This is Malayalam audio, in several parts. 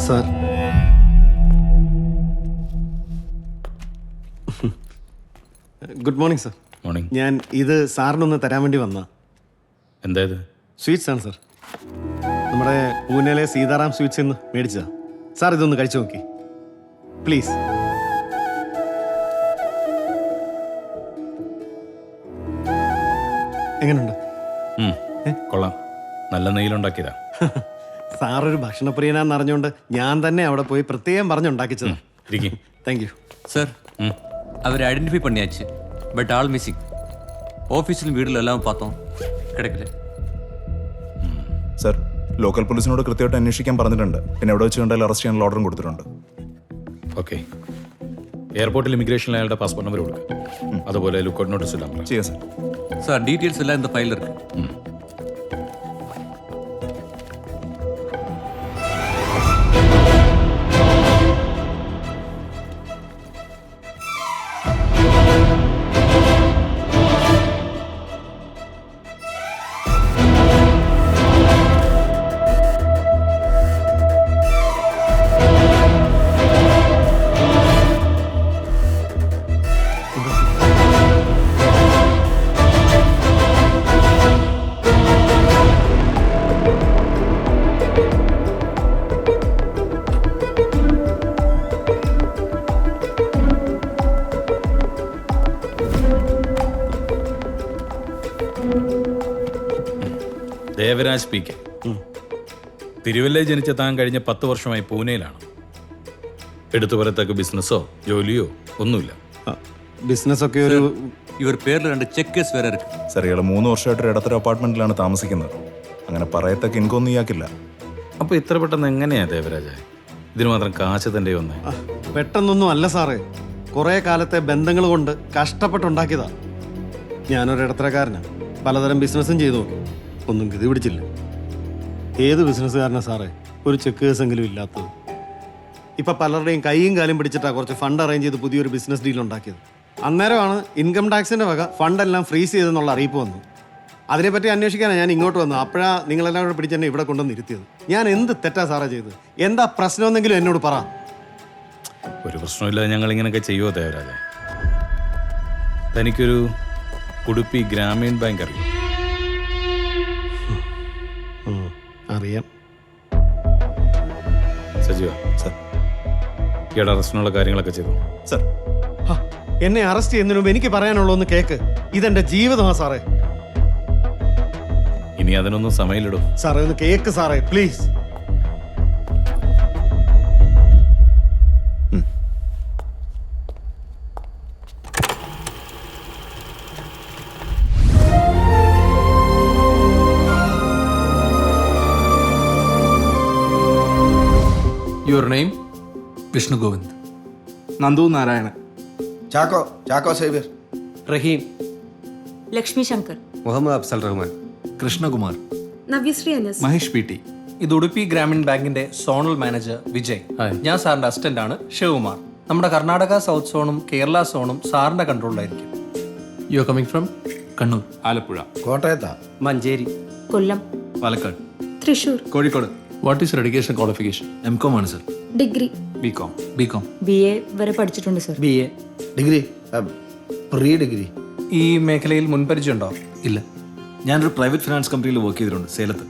Sir, good morning sir. Morning. ഞാൻ ഇത് സാറിനൊന്ന് തരാൻ വേണ്ടി വന്ന എന്തായത്? സ്വീറ്റ്സ് ആണ് സാർ. നമ്മുടെ പൂനെയിലെ സീതാറാം സ്വീറ്റ്സ് എന്ന് മേടിച്ചതാ സാർ. ഇതൊന്ന് കഴിച്ചു നോക്കി പ്ലീസ്. എങ്ങനെയുണ്ട്? കൊള്ളാം, നല്ല നെയ്യിലുണ്ടാക്കിയതാ. സാറൊരു ഭക്ഷണപ്രിയനാന്ന് അറിഞ്ഞുകൊണ്ട് ഞാൻ തന്നെ അവിടെ പോയി പ്രത്യേകം പറഞ്ഞുണ്ടാക്കിച്ചതാ. Thank you sir. அவர் ஐடென்டிஃபை பண்ணியாச்சு, பட் ஆல் மிஸ்ஸிங். ഓഫീസിലും വീട്ടിലും എല്ലാം பார்த்தோம், കിടക്കില്ല. സർ, ലോക്കൽ പോലീസിനോട് കൃത്യമായിട്ട് അന്വേഷിക്കാൻ പറഞ്ഞിട്ടുണ്ട്. പിന്നെ എവിടെ വെച്ച് കണ്ടാലും അറസ്റ്റ് ചെയ്യാനുള്ള ഓർഡറും കൊടുത്തിട്ടുണ്ട്. ഓക്കെ, എയർപോർട്ടിൽ ഇമിഗ്രേഷനിൽ അയാളുടെ പാസ്പോർട്ട് നമ്പർ കൊടുക്കുക. അതുപോലെ ലുക്കൗട്ട് നോട്ടീസ് എല്ലാം ചെയ്യാം സർ. சார், டீட்டெயில்ஸ் எல்லாம் இந்த ஃபைலில் இருக்கு. Devaraj P K. തിരുവല്ലയിൽ ജനിച്ച താൻ കഴിഞ്ഞ 10 വർഷമായി പൂനെയിലാണ്. എടുത്തു പറയത്തക്ക ബിസിനസ്സോ ജോലിയോ ഒന്നുമില്ല. ബിസിനസ് ഒക്കെ ഒരു ഇവർ പേരിൽ 2 ചെക്ക് കേസ് വേറെ ഇருக்கு. സർ, ഇയാൾ 3 വർഷമായിട്ട് ഒരു ഇടത്തരം അപ്പാർട്ട്മെന്റിലാണ് താമസിക്കുന്നത്. അങ്ങനെ പറയത്തക്ക ഇൻകൊന്നും ഇയാൾക്കില്ല. അപ്പോൾ ഇത്ര പെട്ടെന്ന് എങ്ങനെയാ ദേവരാജ ഇതിന് മാത്രം കാശ് തൻ്റെ വന്നേ? പെട്ടെന്നൊന്നും അല്ല സാറേ, കുറേ കാലത്തെ ബന്ധങ്ങൾ കൊണ്ട് കഷ്ടപ്പെട്ടുണ്ടാക്കിയതാ. ഞാനൊരു ഇടത്തരക്കാരനാണ്, പലതരം ബിസിനസ്സും ചെയ്തു നോക്കി, ഒന്നും ഗതി പിടിച്ചില്ല. ഏത് ബിസിനസ്സുകാരനാ സാറേ ഒരു ചെക്ക് കേസെങ്കിലും ഇല്ലാത്തത്? ഇപ്പം പലരുടെയും കൈയും കാലും പിടിച്ചിട്ടാണ് കുറച്ച് ഫണ്ട് അറേഞ്ച് ചെയ്ത് പുതിയൊരു ബിസിനസ് ഡീൽ ഉണ്ടാക്കിയത്. അന്നേരമാണ് ഇൻകം ടാക്സിൻ്റെ വക ഫണ്ടെല്ലാം ഫ്രീസ് ചെയ്തെന്നുള്ള അറിയിപ്പ് വന്നു. അതിനെപ്പറ്റി അന്വേഷിക്കാനാണ് ഞാൻ ഇങ്ങോട്ട് വന്നത്. അപ്പോഴാണ് നിങ്ങളെല്ലാം കൂടെ പിടിച്ച് എന്നെ ഇവിടെ കൊണ്ടുവന്ന് ഇരുത്തിയത്. ഞാൻ എന്ത് തെറ്റാ സാറേ ചെയ്തത്? എന്താ പ്രശ്നമെന്നെങ്കിലും എന്നോട് പറ. ഒരു പ്രശ്നമില്ലാതെ ഞങ്ങൾ ഇങ്ങനെയൊക്കെ ചെയ്യുമോ ദേവരാജ? തനിക്കൊരു ഉടുപ്പി ഗ്രാമീൺ ബാങ്ക് അറിയാം? അറിയാം. സജീവ സർ. ഈയുടെ അറസ്റ്റിനുള്ള കാര്യങ്ങളൊക്കെ ചെയ്തു. സർ, എന്നെ അറസ്റ്റ് ചെയ്യുന്നതിന് മുമ്പ് എനിക്ക് പറയാനുള്ളൂ ഒന്ന് കേക്ക്. ഇതെന്റെ ജീവിതമാ സാറേ. ഇനി അതിനൊന്നും സമയമില്ലടും. സാറേ ഒന്ന് കേക്ക് സാറേ please. Your name? Vishnu Govind. Nandu Narayanan. Chacko Xavier. Raheem. Lakshmi Shankar. Muhammad Afsal Rahman. Krishnakumar. Navyasree Anas. Mahesh P T. ഇത് ഉടുപ്പി ഗ്രാമീൺ ബാങ്കിന്റെ സോണൽ മാനേജർ വിജയ്. ഹായ്. ഞാൻ സാറിന്റെ അസിസ്റ്റന്റ് ആണ് ശിവകുമാർ. നമ്മുടെ കർണാടക സൗത്ത് സോണും കേരള സോണും സാറിന്റെ കൺട്രോളിലായിരിക്കും. You are coming from Kannur. Alappuzha. കോട്ടയത്താ. Manjeri. Kollam. Palakkad. Thrissur. Kozhikode. What is your education qualification? M.Com ആണ് sir. Degree. B.Com. B.Com. BA വരെ പഠിച്ചിട്ടുണ്ട് sir. BA. Degree, pre degree. ഈ മേഖലയിൽ മുൻപരിചയമുണ്ടോ? ഇല്ല. ഞാനൊരു പ്രൈവറ്റ് ഫിനാൻസ് കമ്പനിയിൽ വർക്ക് ചെയ്തിട്ടുണ്ട്, സേലത്ത്.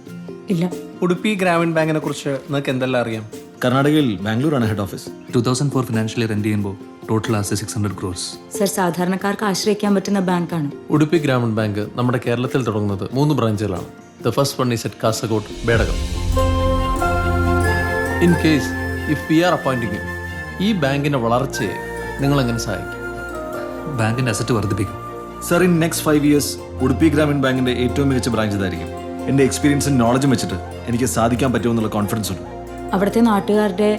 ഇല്ല. ഉടുപ്പി ഗ്രാമീൺ ബാങ്കിനെ കുറിച്ച് നിങ്ങൾക്ക് എന്തെല്ലാം അറിയാം? കർണാടകയിൽ ബാംഗ്ലൂരാണ് head office. 2004 financial year end ചെയ്യുമ്പോൾ ടോട്ടൽ ആസ് 600 crores. സർ, സാധാരണക്കാർക്ക് ആശ്രയിക്കാൻ പറ്റുന്ന ബാങ്കാണ്. ഉടുപ്പി ഗ്രാമീൺ ബാങ്ക് നമ്മുടെ കേരളത്തിൽ തുടങ്ങുന്നത് 3 ബ്രാഞ്ചുകളാണ്. The first one is at Kasaragod, Bedakam. In case if we are appointing you, ഈ ബാങ്കിന്റെ വളർച്ചയെ നിങ്ങൾ എങ്ങനെ സഹായിക്കും? ബാങ്കിന്റെ അസറ്റ് വർദ്ധിപ്പിക്കും. Sir, in next 5 years Udupi Grameen ബാങ്കിന്റെ ഏറ്റവും മികച്ച ബ്രാഞ്ച് ഇതായിരിക്കും. എൻ്റെ എക്സ്പീരിയൻസും നോളജും വെച്ചിട്ട് എനിക്ക് സാധിക്കാൻ പറ്റുമെന്നുള്ള കോൺഫിഡൻസ് ഉണ്ട്. അവിടുത്തെ നാട്ടുകാരുടെ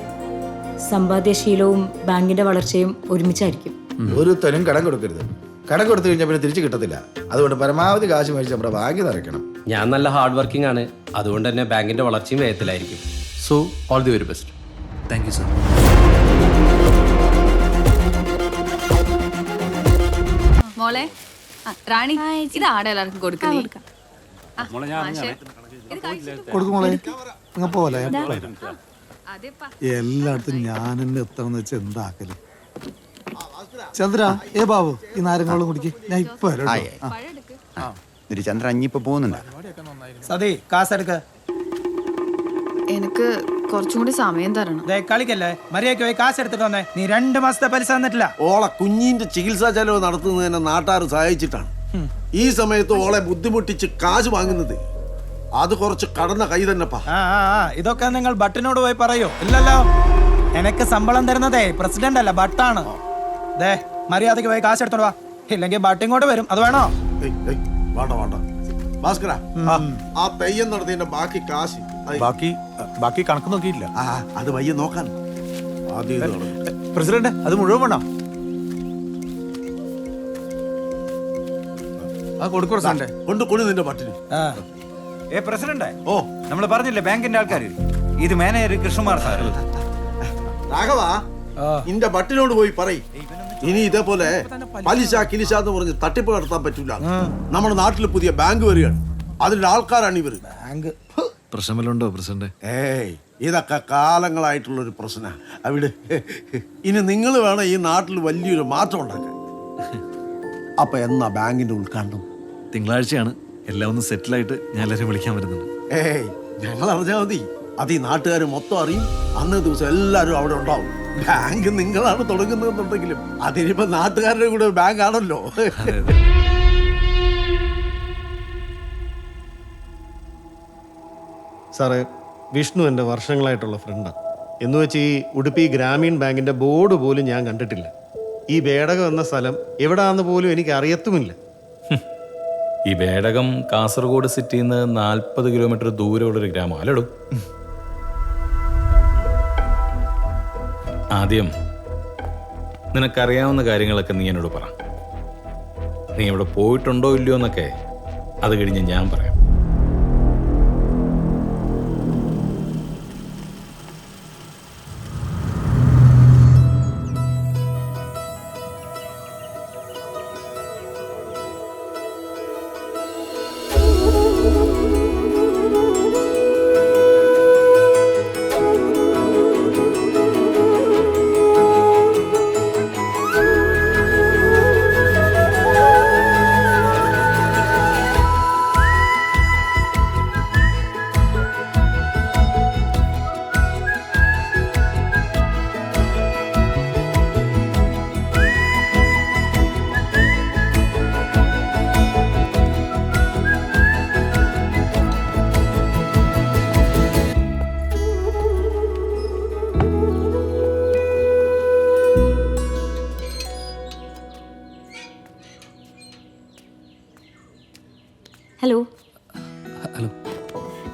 സമ്പാദ്യശീലവും ബാങ്കിന്റെ വളർച്ചയും ഒരുമിച്ചായിരിക്കും. ഒരു തനും കടം കൊടുക്കരുത്. കടം കൊടുത്തു കഴിഞ്ഞാൽ പിന്നെ തിരിച്ചു കിട്ടത്തില്ല. അതുകൊണ്ട് പരമാവധി കാശ് മേടിച്ച് നമ്മുടെ ബാങ്കിൽ നിറയ്ക്കണം. ഞാൻ നല്ല ഹാർഡ് വർക്കിംഗ് ആണ്, അതുകൊണ്ട് തന്നെ ബാങ്കിന്റെ വളർച്ചയും വേഗത്തിലായിരിക്കും. So all the very best. Thank you sir. മോളെ റാണി, ഇത് ആടെ എല്ലാവർക്കും കൊടുക്കുന്നേ. കൊടുക്കുമോളെ. അതെപ്പാ എല്ലായിടത്തും ഞാൻ തന്നെ എത്തണമെന്ന് വെച്ചാൽ എന്താക്കല്. ചന്ദ്ര, ബാബു ഈ നാരങ്ങളും കുടിക്ക്, ഞാൻ ഇപ്പൊ വരാം കേട്ടോ. പഴം എടുക്ക്. ഒരു ചന്ദ്ര അഞ്ഞിപ്പോ പോകുന്നുണ്ടോ? സതി കാശെടുക്ക. എനിക്ക് കുറച്ചും കൂടി സമയം തരണം. കളിക്കല്ലേ, മര്യാദയ്ക്ക് പോയി കാശ് എടുത്തിട്ട് വന്നേ. നീ 2 മാസത്തെ പലിശ തന്നിട്ടില്ല. ഓളെ കുഞ്ഞിന്റെ ചികിത്സാ ചെലവ് നടത്തുന്നതിനെ നാട്ടുകാർ സഹായിച്ചിട്ടാണ് ഈ സമയത്ത് ഓളെ ബുദ്ധിമുട്ടിച്ച് കാശ് വാങ്ങുന്നത്. അത് കുറച്ച് കടന്ന കൈ തന്നെപ്പാ. ഇതൊക്കെ നിങ്ങൾ ബട്ടിനോട് പോയി പറയൂ. ഇല്ലല്ലോ, എനക്ക് ശമ്പളം തരുന്നതേ പ്രസിഡന്റ് അല്ല, ബട്ടാണ്. ദേ മര്യാദയ്ക്ക് പോയി കാശ് എടുത്തോണ്ട് വാ, ഇല്ലെങ്കിൽ ബട്ടിങ്ങോട്ട് വരും. അത് വേണോ? വേണ്ട ഭാസ്കര, ആ തെയ്യം നടത്തിയതിന്റെ ബാക്കി കാശ് ബാക്കി കണക്ക് നോക്കിയില്ല. അത് വയ്യ നോക്കാൻ. ആദ്യം ഇത് നടന്നു. പ്രസിഡന്റ് അത് മുഴുവൻ വേണം. കൊണ്ടു നിന്റെ പട്ടിന്. പ്രസിഡന്റ്, ഓ നമ്മൾ പറഞ്ഞില്ലേ ബാങ്കിന്റെ ആൾക്കാർ, ഇത് മാനേജർ കൃഷ്ണകുമാർ സാർ. രാഘവ, നിന്റെ പട്ടിനോട് പോയി പറയും ഇനി ഇതേപോലെ പലിശ കിലിശ എന്ന് പറഞ്ഞ് തട്ടിപ്പ് നടത്താൻ പറ്റൂല. നമ്മുടെ നാട്ടിൽ പുതിയ ബാങ്ക് വരികയാണ്, അതിന്റെ ആൾക്കാരാണ് ഇവര്. പ്രശ്നമല്ലുണ്ടോ പ്രസിഡന്റ്? ഇതൊക്കെ കാലങ്ങളായിട്ടുള്ള ഒരു പ്രശ്ന. അവിടെ ഇനി നിങ്ങൾ വേണം ഈ നാട്ടിൽ വലിയൊരു മാറ്റം ഉണ്ടാക്കാൻ. അപ്പൊ എന്നാ ബാങ്കിന്റെ ഉദ്ഘാടനം? തിങ്കളാഴ്ചയാണ്. എല്ലാം ഒന്ന് സെറ്റിലായിട്ട് ഞാൻ എല്ലാവരും വിളിക്കാൻ വരുന്നുണ്ട്. ഞങ്ങൾ അറിഞ്ഞാൽ മതി, അത് ഈ നാട്ടുകാർ മൊത്തം അറിയും. അന്നേ ദിവസം എല്ലാവരും അവിടെ ഉണ്ടാവും. ബാങ്ക് നിങ്ങളാണ് തുടങ്ങുന്നതെന്നുണ്ടെങ്കിലും അതിനിപ്പോ നാട്ടുകാരുടെ കൂടെ ബാങ്ക് ആണല്ലോ. സാറേ, വിഷ്ണു എൻ്റെ വർഷങ്ങളായിട്ടുള്ള ഫ്രണ്ടാണ്. എന്ന് വെച്ച് ഈ ഉടുപ്പി ഗ്രാമീൺ ബാങ്കിൻ്റെ ബോർഡ് പോലും ഞാൻ കണ്ടിട്ടില്ല. ഈ ബേടകം എന്ന സ്ഥലം എവിടാന്ന് പോലും എനിക്ക് അറിയത്തുമില്ല. ഈ ബേടകം കാസർഗോഡ് സിറ്റിയിൽ നിന്ന് 40 കിലോമീറ്റർ ദൂരമുള്ളൊരു ഗ്രാമം അല്ലടോ. ആദ്യം നിനക്കറിയാവുന്ന കാര്യങ്ങളൊക്കെ നീ എന്നോട് പറ. നീ ഇവിടെ പോയിട്ടുണ്ടോ ഇല്ലയോ എന്നൊക്കെ അത് കഴിഞ്ഞ് ഞാൻ പറയാം. ഹലോ. ഹലോ,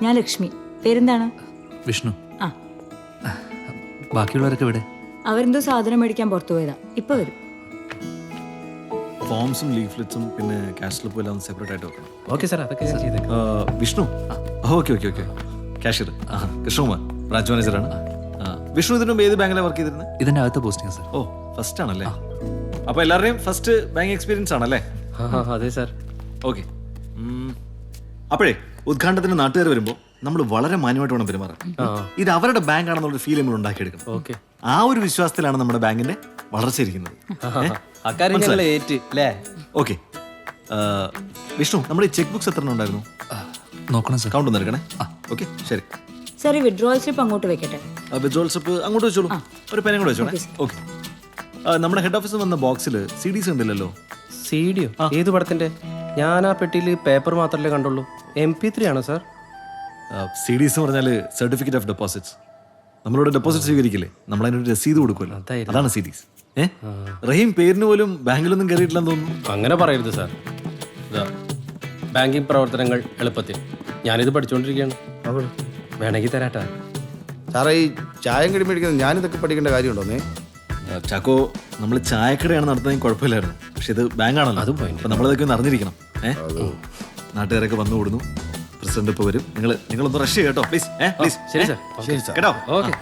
ഞാൻ ലക്ഷ്മി. പേരെന്താണ്? വിഷ്ണു. ആ, ബാക്കിയുള്ളവരൊക്കെ ഇവിടെ? അവരെന്തോ സാധനം മേടിക്കാൻ പുറത്തു പോയതാ, ഇപ്പൊ വരും. ഫോംസും ലീഫ്ലെറ്റ്സും പിന്നെ ക്യാഷ് സ്ലിപ്പും എല്ലാം സെപ്പറേറ്റ് ആയിട്ട് വെക്കണം. ഓക്കെ സാർ, അതൊക്കെ ഞാൻ ചെയ്തേക്കാം. Vishnu, okay cashier Krishnakumar, branch മാനേജറാണ്. വിഷ്ണു ഇതിനു മുമ്പ് ഏത് ബാങ്കിലാണ് വർക്ക് ചെയ്തിരുന്നത്? ഇതിന്റെ അകത്ത് പോസ്റ്റിംഗ് സാർ. ഓ, ഫസ്റ്റ് ആണല്ലേ? അപ്പൊ എല്ലാവരുടെയും ഫസ്റ്റ് ബാങ്ക് എക്സ്പീരിയൻസ് ആണല്ലേ? അതെ സാർ. ഓക്കെ. അപ്പോഴേ ഉദ്ഘാടനത്തിന് നാട്ടുകാർ വരുമ്പോൾ നമ്മൾ വളരെ മാന്യമായിട്ട് വേണം പെരുമാറാൻ. ഇത് അവരുടെ ബാങ്ക് ആണെന്നുള്ള ഫീൽ നമ്മൾ ഉണ്ടാക്കിയെടുക്കണം. ഓക്കെ, ആ ഒരു വിശ്വാസത്തിലാണ് നമ്മുടെ ബാങ്കിന്റെ വളർച്ച ഇരിക്കുന്നത്. അക്കാര്യം ഞങ്ങൾ ഏറ്റ് അല്ലേ? ഓക്കെ. വിഷ്ണു, നമ്മുടെ ഈ ചെക്ക് ബുക്സ് എത്ര ഉണ്ടായിരുന്നു? നോക്കണം സാർ. കൗണ്ട് ഒന്ന് എടുക്കണേ. ഓക്കെ, ശരി. സാർ, ഈ വിഡ്രോവൽ സ്ലിപ്പ് അങ്ങോട്ട് വെക്കട്ടെ? വിഡ്രോവൽ സ്ലിപ്പ് അങ്ങോട്ട് വെച്ചോളൂ. ഒരു പെനും കൂടെ വെച്ചോളേ. ഓക്കെ. നമ്മുടെ ഹെഡ് ഓഫീസിൽ വന്ന ബോക്സിൽ CDs ഉണ്ടല്ലോ. CD യോ? ഏത് പടത്തിന്റെ? ഞാൻ ആ പെട്ടിയിൽ പേപ്പർ മാത്രമല്ലേ കണ്ടുള്ളൂ. MP3 ആണോ സാർ? CDs എന്ന് പറഞ്ഞാൽ സർട്ടിഫിക്കറ്റ് ഓഫ് ഡെപ്പോസിറ്റ്സ്. നമ്മളോട് ഡെപ്പോസിറ്റ് സ്വീകരിക്കില്ലേ, നമ്മൾ അതിനൊരു രസീത് കൊടുക്കുമല്ലോ, അതാണ് CDs. റഹീം പേരിന് പോലും ബാങ്കിലൊന്നും കയറിയിട്ടില്ലെന്ന് തോന്നുന്നു. അങ്ങനെ പറയരുത് സാർ. ഇതാ ബാങ്കിങ് പ്രവർത്തനങ്ങൾ എളുപ്പത്തിൽ. ഞാനിത് പഠിച്ചുകൊണ്ടിരിക്കുകയാണ്. വേണമെങ്കിൽ തരാട്ടാ. സാറേ, ഈ ചായം കടി മേടിക്കുന്നത് ഞാനിതൊക്കെ പഠിക്കേണ്ട കാര്യമുണ്ടോന്നേ? ചാക്കോ, നമ്മൾ ചായക്കടയാണ് നടത്തുന്നതെങ്കിൽ കുഴപ്പമില്ലായിരുന്നു. പക്ഷെ ഇത് ബാങ്കാണല്ലോ, അതും പോയി. അപ്പൊ നമ്മളതൊക്കെ ഒന്ന് അറിഞ്ഞിരിക്കണം. നാട്ടുകാരൊക്കെ വന്നു കൂടുന്നു, പ്രസിഡന്റ് ഇപ്പൊ വരും. നിങ്ങളൊന്ന് റഷ് കേട്ടോ പ്ലീസ്. പ്ലീസ്. ശരി സാർ. കേട്ടോ? ഓക്കെ.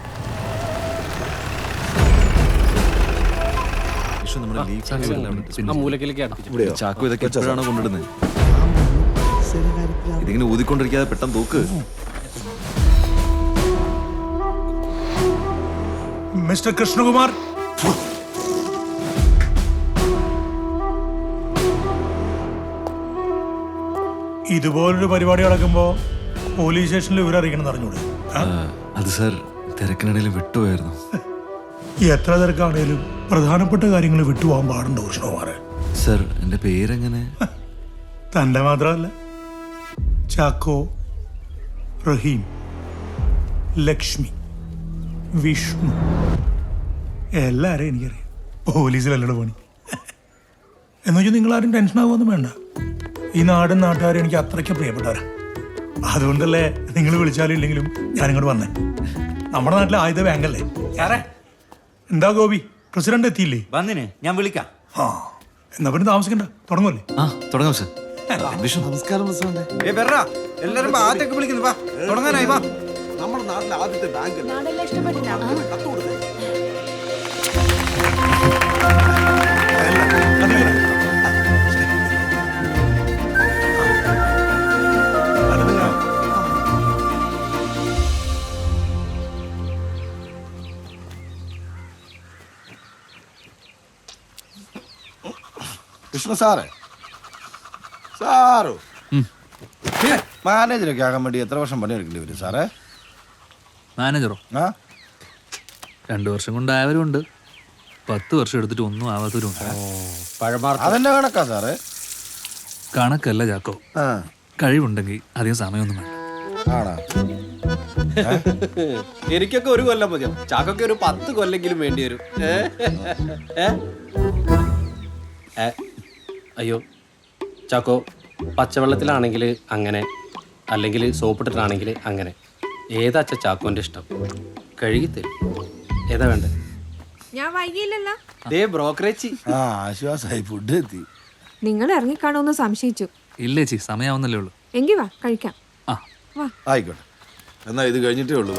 ആ മൂലക്കിലേക്ക് അടുപ്പിച്ചു. ചാക്കോ ഇതൊക്കെ എപ്പോഴാണോ കൊണ്ടിടുന്നത്? ഇതിങ്ങനെ ഊതിക്കൊണ്ടിരിക്കാതെ പെട്ടെന്ന് തൂക്ക്. മിസ്റ്റർ കൃഷ്ണകുമാർ, ഇതുപോലൊരു പരിപാടി നടക്കുമ്പോ പോലീസ് സ്റ്റേഷനിൽ വിവരം അറിയിക്കണം അറിഞ്ഞൂടെ? അത് സാർ തിരക്കിനിടയിൽ വിട്ടുപോയായിരുന്നു. എത്ര തിരക്കാണേലും പ്രധാനപ്പെട്ട കാര്യങ്ങൾ വിട്ടുപോകാൻ പാടുണ്ടോ കൃഷ്ണകുമാറെ? സാർ എൻ്റെ പേരെങ്ങനെ? തന്റെ മാത്രമല്ല, ചാക്കോ, റഹീം, ലക്ഷ്മി, വിഷ്ണു എല്ലാരെയും എനിക്കറിയാം. പോലീസിലല്ലട പണി. എന്നുവെച്ചാൽ നിങ്ങളാരും ടെൻഷൻ ആവുമൊന്നും വേണ്ട. ഈ നാടും നാട്ടുകാരും എനിക്ക് അത്രയ്ക്ക് പ്രിയപ്പെട്ടവരാ. അതുകൊണ്ടല്ലേ നിങ്ങൾ വിളിച്ചാലും ഇല്ലെങ്കിലും ഞാനിങ്ങോട്ട് വന്നേ. നമ്മുടെ നാട്ടിലെ ആയുധ ബാങ്കല്ലേ. എന്താ ഗോപി, പ്രസിഡന്റ് എത്തിയില്ലേ? വന്നിന്, ഞാൻ വിളിക്കാം. ആ, എന്നാ പിന്നെ താമസിക്കണ്ട, തുടങ്ങുമല്ലേ? ആ തുടങ്ങാം സാർ. വിഷ്ണു നമസ്കാരം പ്രസിഡന്റ്. എല്ലാരും ആദ്യമൊക്കെ വിളിക്കുന്നു. വാ, തുടങ്ങാനായി. വാ. നമ്മുടെ നാട്ടിലെ ആദ്യത്തെ ബാങ്ക് വിഷ്ണു സാറേ, സാറോ മാനേജറൊക്കെ ആകാൻ വേണ്ടി എത്ര വർഷം പണിയെടുക്കേണ്ടി വരും സാറേ? മാനേജറോ? ആ 2 വർഷം കൊണ്ടായവരും ഉണ്ട്, 10 വർഷം എടുത്തിട്ട് ഒന്നും ആവാത്തവരും ഉണ്ട്. അതെന്നെ കണക്കാ സാറേ? കണക്കല്ല ചാക്കോ, ആ കഴിവുണ്ടെങ്കിൽ അധികം സമയമൊന്നും വേണ്ട. ആണോ? എനിക്കൊക്കെ 1 കൊല്ലം മതിയോ? ചാക്കൊക്കെ ഒരു 10 കൊല്ലെങ്കിലും വേണ്ടി വരും. അയ്യോ ചാക്കോ, പച്ചവെള്ളത്തിലാണെങ്കിൽ അങ്ങനെ, അല്ലെങ്കിൽ സോപ്പിട്ടിട്ടാണെങ്കിൽ അങ്ങനെ. ഏതാ അച്ഛ ചാക്കോന്റെ ഇഷ്ടം? കഴുകിത്തരും. ഏതാ വേണ്ടത്? ഞാൻ വൈകിയില്ലല്ലോ. ദേ ബ്രോക്കറേജ്. ആ ആശ്വാസമായി, ഫുഡ് എത്തി. നിങ്ങൾ ഇറങ്ങിക്കാണോന്ന് സംശയിച്ചു. ഇല്ലേ ചേച്ചി, സമയാവുന്നല്ലേ ഉള്ളൂ. എങ്കി വാ, കഴിക്കാം. ആ ആയിക്കോട്ടെ, എന്നാ ഇത് കഴിഞ്ഞിട്ടേ ഉള്ളൂ.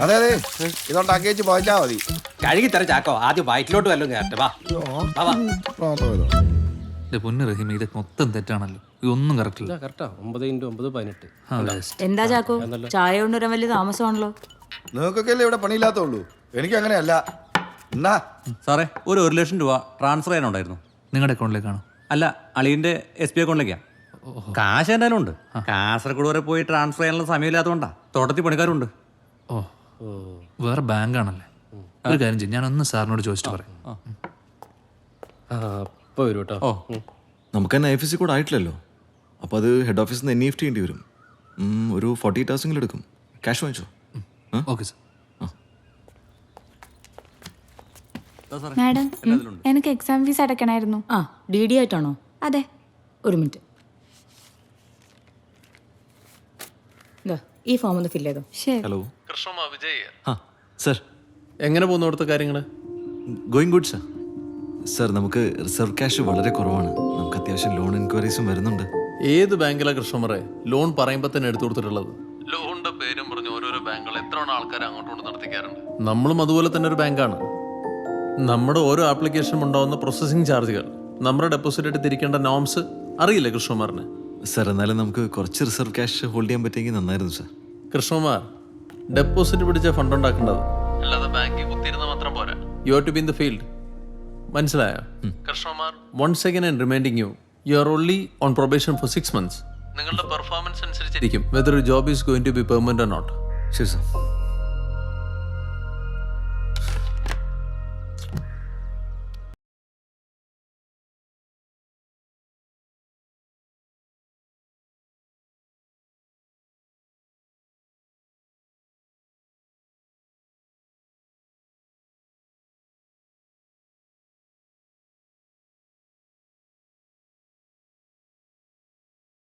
അതെ അതെ, ഇതുണ്ടാക്കി വെച്ച് പോയിച്ചാ മതി. കഴുകിത്തരം ചാക്കോ, ആദ്യം വയറ്റിലോട്ട് വല്ലതും കയറട്ടെ. വാ വാ. എന്റെ പൊന്നു റഹീം, ഇത് മൊത്തം തെറ്റാണല്ലോ. ഇതൊന്നും കറക്റ്റ് ഇല്ല. കറക്റ്റാ. 9 × 9 = 18. എന്താ ചാക്കോ, ചായ കൊണ്ടുവരാൻ വലിയ താമസമാണല്ലോ. നിങ്ങൾക്കൊക്കെ അല്ലേ ഇവിടെ പണിയില്ലാത്തുള്ളൂ, എനിക്ക് അങ്ങനെയല്ല. എന്നാ സാറേ, ഒരു 1 ലക്ഷം രൂപ ട്രാൻസ്ഫർ ചെയ്യാനുണ്ടായിരുന്നു. നിങ്ങളുടെ അക്കൗണ്ടിലേക്കാണോ? അല്ല, അളിയൻ്റെ SBI അക്കൗണ്ടിലേക്കാ. കാശ് എന്തായാലും ഉണ്ട്. കാസർഗോഡ് വരെ പോയി ട്രാൻസ്ഫർ ചെയ്യാനുള്ള സമയമില്ലാത്തതുകൊണ്ടാ. തോട്ടത്തിൽ പണിക്കാരുണ്ട്. ഓ വേറെ ബാങ്കാണല്ലേ. ഒരു കാര്യം ചെയ്യും, ഞാനൊന്ന് സാറിനോട് ചോദിച്ചിട്ട് പറയാം. ഇപ്പൊ വരും കേട്ടോ. നമുക്ക് തന്നെ IFSC കൂടെ ആയിട്ടില്ലല്ലോ. അപ്പോൾ അത് ഹെഡ് ഓഫീസിൽ നിന്ന് NEFT ചെയ്യേണ്ടി വരും. ഒരു 48 hours എടുക്കും. ക്യാഷ് വാങ്ങിച്ചോ? Okay sir. മാഡം, എനിക്ക് എക്സാം ഫീസ് അടയ്ക്കണമായിരുന്നു. ആ DD ആയിട്ടാണോ? അതെ. ഒരു മിനിറ്റ്, ഈ ഫോം ഒന്ന് ഫില്ല് ചെയ്തോ. ശരി. ഹലോ കൃഷ്ണ വിജയ്. ആ സാർ, എങ്ങനെ പോകുന്നു അവിടുത്തെ കാര്യങ്ങൾ? Going good sir. സാർ, നമുക്ക് റിസർവ് ക്യാഷ് വളരെ കുറവാണ്. നമുക്ക് അത്യാവശ്യം ലോൺ എൻക്വയറീസും വരുന്നുണ്ട്. ഏത് ബാങ്കിലാണ് കൃഷ്ണമറെ ലോൺ പറയുമ്പോൾ തന്നെ എടുത്തു കൊടുത്തിട്ടുള്ളത്? ലോണിന്റെ പേരും പറഞ്ഞ് ഓരോരോ ബാങ്കുകൾ എത്ര ആൾക്കാർ അങ്ങോട്ടും കൊണ്ട് നടത്തിക്കാറുണ്ട്. നമ്മളും അതുപോലെ തന്നെ ഒരു ബാങ്കാണ്. നമ്മുടെ ഓരോ ആപ്ലിക്കേഷനും ഉണ്ടാവുന്ന പ്രോസസ്സിംഗ് ചാർജുകൾ, നമ്മുടെ ഡെപ്പോസിറ്റ് ആയിട്ട് തിരിക്കേണ്ട നോംസ് അറിയില്ലേ കൃഷ്ണകുമാറിന്? സാർ, എന്നാലും നമുക്ക് കുറച്ച് റിസർവ് ക്യാഷ് ഹോൾഡ് ചെയ്യാൻ പറ്റിയെങ്കിൽ നന്നായിരുന്നു സാർ. കൃഷ്ണകുമാർ, ഡെപ്പോസിറ്റ് പിടിച്ച ഫണ്ട് ഉണ്ടാക്കേണ്ടത്, അല്ലാതെ ബാങ്കിൽ കുത്തിയിരുന്ന മാത്രം പോരാ. You have to be in the field. മനസ്സിലായോ Krishnakumar? Once again I am reminding you, you are only on probation for 6 months. നിങ്ങളുടെ പെർഫോമൻസ് അനുസരിച്ചിരിക്കും whether job is going to be permanent or not. ശരി സാർ.